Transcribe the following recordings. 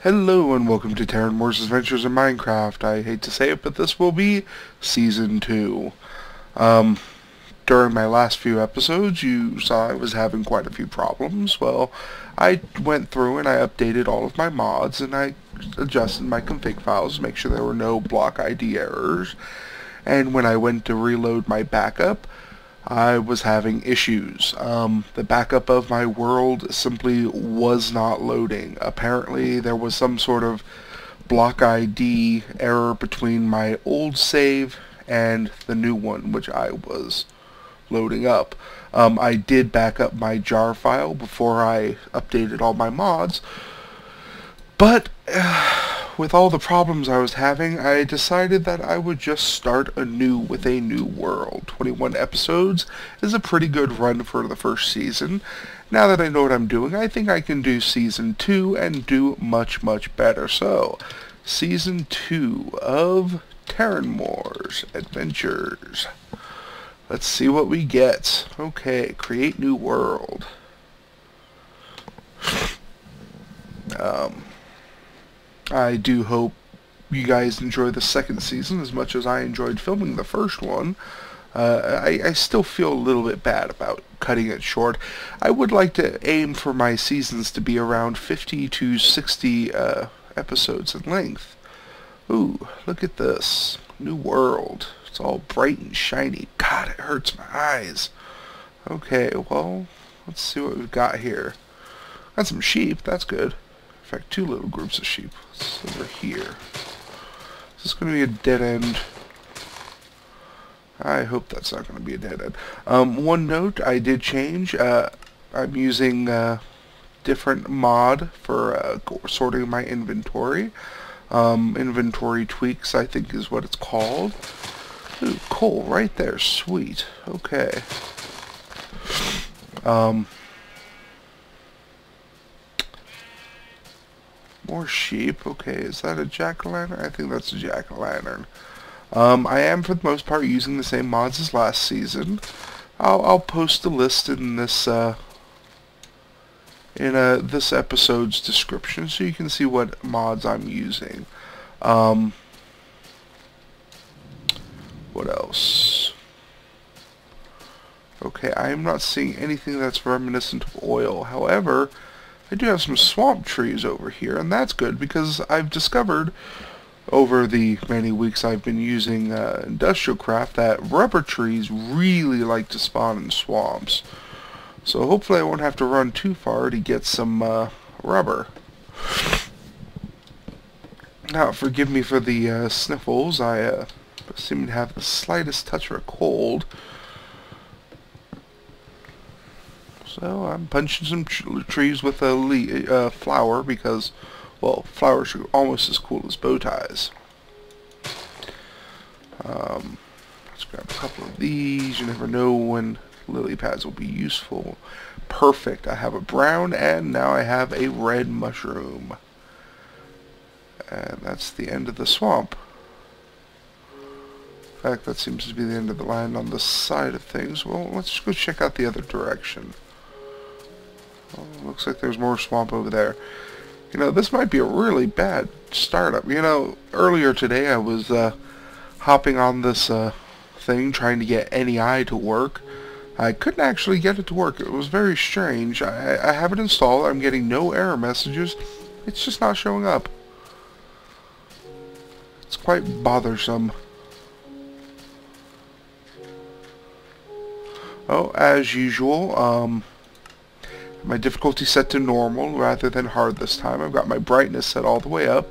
Hello and welcome to Tarenmor's Adventures in Minecraft. I hate to say it, but this will be Season 2. During my last few episodes, you saw I was having quite a few problems. Well, I went through and I updated all of my mods and I adjusted my config files to make sure there were no block ID errors. And when I went to reload my backup, I was having issues. The backup of my world simply was not loading. Apparently there was some sort of block ID error between my old save and the new one, which I was loading up. I did back up my jar file before I updated all my mods, but with all the problems I was having, I decided that I would just start anew with a new world. 21 episodes is a pretty good run for the first season. Now that I know what I'm doing, I think I can do Season 2 and do much, much better. So, Season 2 of Tarenmor's Adventures. Let's see what we get. Okay, create new world. I do hope you guys enjoy the second season as much as I enjoyed filming the first one. I still feel a little bit bad about cutting it short. I would like to aim for my seasons to be around 50 to 60 episodes in length. Ooh, look at this. New world. It's all bright and shiny. God, it hurts my eyes. Okay, well, let's see what we've got here. Got some sheep, that's good. In fact, two little groups of sheep. It's over here. Is this going to be a dead end? I hope that's not going to be a dead end. One note, I did change. I'm using a different mod for sorting my inventory. Inventory tweaks, I think is what it's called. Ooh, coal right there. Sweet. Okay. More sheep. Okay, is that a jack-o'-lantern? I think that's a jack-o'-lantern. I am, for the most part, using the same mods as last season. I'll post a list in this this episode's description so you can see what mods I'm using. What else? Okay, I am not seeing anything that's reminiscent of oil. However, I do have some swamp trees over here, and that's good because I've discovered over the many weeks I've been using industrial craft that rubber trees really like to spawn in swamps. So hopefully I won't have to run too far to get some rubber. Now, forgive me for the sniffles. I seem to have the slightest touch of a cold. So I'm punching some trees with a flower because, well, flowers are almost as cool as bow ties. Let's grab a couple of these. You never know when lily pads will be useful. Perfect. I have a brown and now I have a red mushroom. And that's the end of the swamp. In fact, that seems to be the end of the line on the side of things. Well, let's just go check out the other direction. Oh, looks like there's more swamp over there. You know, this might be a really bad startup. You know, earlier today I was hopping on this thing trying to get NEI to work. I couldn't actually get it to work. It was very strange. I have it installed. I'm getting no error messages. It's just not showing up. It's quite bothersome. Oh, as usual, my difficulty set to normal rather than hard this time. I've got my brightness set all the way up.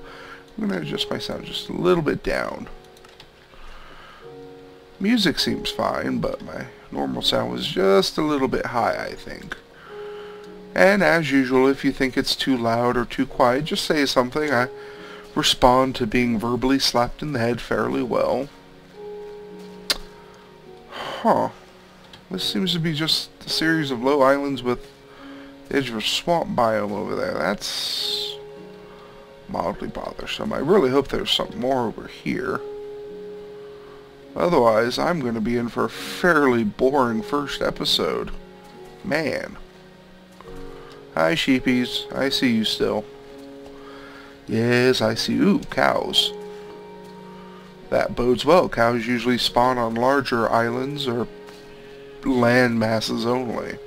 I'm going to adjust my sound just a little bit down. Music seems fine, but my normal sound was just a little bit high, I think. And as usual, if you think it's too loud or too quiet, just say something. I respond to being verbally slapped in the head fairly well. Huh. This seems to be just a series of low islands with the edge of a swamp biome over there. That's mildly bothersome. I really hope there's something more over here. Otherwise, I'm going to be in for a fairly boring first episode. Man. Hi, sheepies. I see you still. Yes, I see. Ooh, cows. That bodes well. Cows usually spawn on larger islands or land masses only.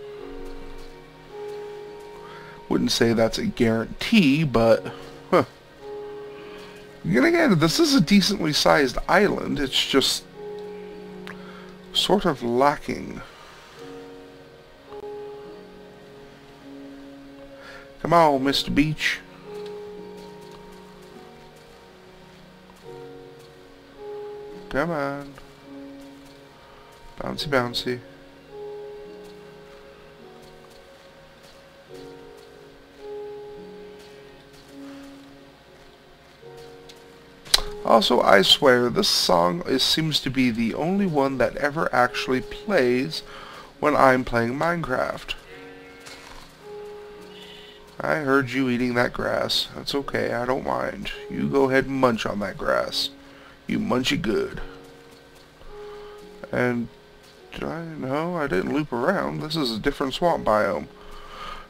Wouldn't say that's a guarantee, but... Huh. Then again, this is a decently sized island. It's just... sort of lacking. Come on, Mr. Beach. Come on. Bouncy, bouncy. Also, I swear, this song seems to be the only one that ever actually plays when I'm playing Minecraft. I heard you eating that grass. That's okay, I don't mind. You go ahead and munch on that grass. You munch it good. And, no, I didn't loop around. This is a different swamp biome.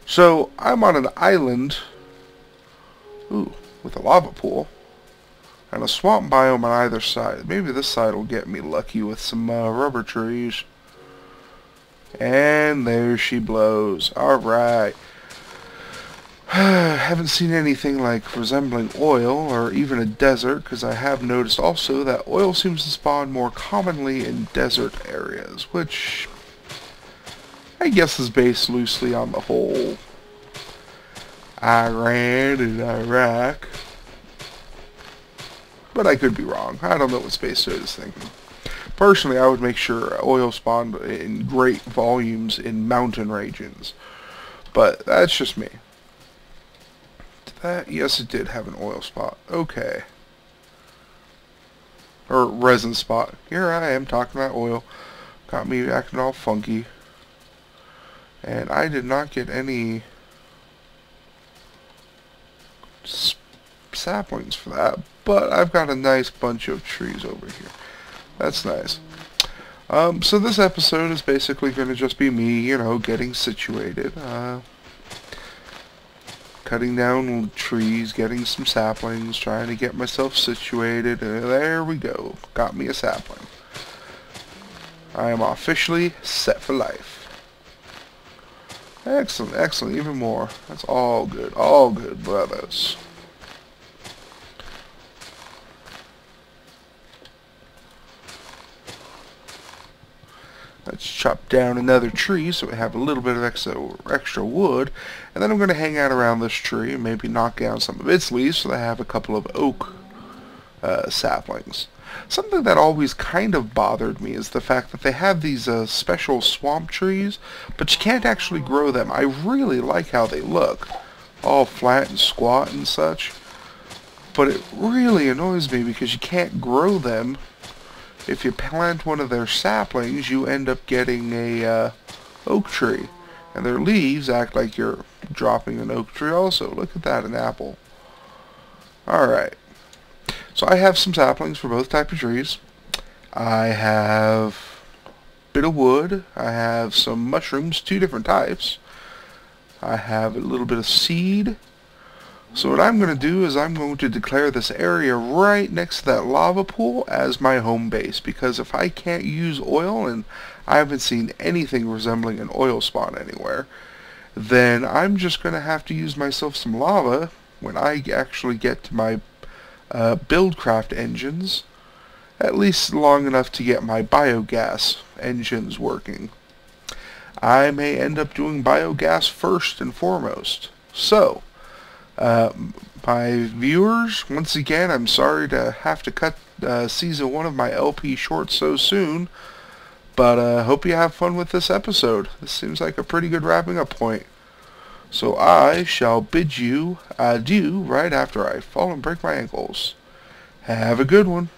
So, I'm on an island, ooh, with a lava pool, and a swamp biome on either side. Maybe this side will get me lucky with some rubber trees. And there she blows. Alright. Haven't seen anything like resembling oil or even a desert, because I have noticed also that oil seems to spawn more commonly in desert areas, which I guess is based loosely on the whole Iran and Iraq. But I could be wrong. I don't know what Space Toad is thinking. Personally, I would make sure oil spawned in great volumes in mountain regions. But that's just me. Yes, it did have an oil spot. Okay. Or resin spot. Here I am talking about oil. Got me acting all funky. And I did not get any saplings for that. But I've got a nice bunch of trees over here. That's nice. So this episode is basically going to just be me, you know, getting situated. Cutting down trees, getting some saplings, trying to get myself situated, and there we go. Got me a sapling. I am officially set for life. Excellent, excellent, even more. That's all good, brothers. Let's chop down another tree so we have a little bit of extra wood. And then I'm going to hang out around this tree and maybe knock down some of its leaves so that I have a couple of oak saplings. Something that always kind of bothered me is the fact that they have these special swamp trees, but you can't actually grow them. I really like how they look, all flat and squat and such. But it really annoys me because you can't grow them. If you plant one of their saplings, you end up getting a oak tree. And their leaves act like you're dropping an oak tree also. Look at that, an apple. Alright. So I have some saplings for both types of trees. I have a bit of wood. I have some mushrooms, 2 different types. I have a little bit of seed. So what I'm going to do is I'm going to declare this area right next to that lava pool as my home base, because if I can't use oil, and I haven't seen anything resembling an oil spawn anywhere, then I'm just going to have to use myself some lava when I actually get to my buildcraft engines, at least long enough to get my biogas engines working. I may end up doing biogas first and foremost. So, my viewers, once again, I'm sorry to have to cut season 1 of my LP short so soon, but hope you have fun with this episode. This seems like a pretty good wrapping up point. So I shall bid you adieu right after I fall and break my ankles. Have a good one.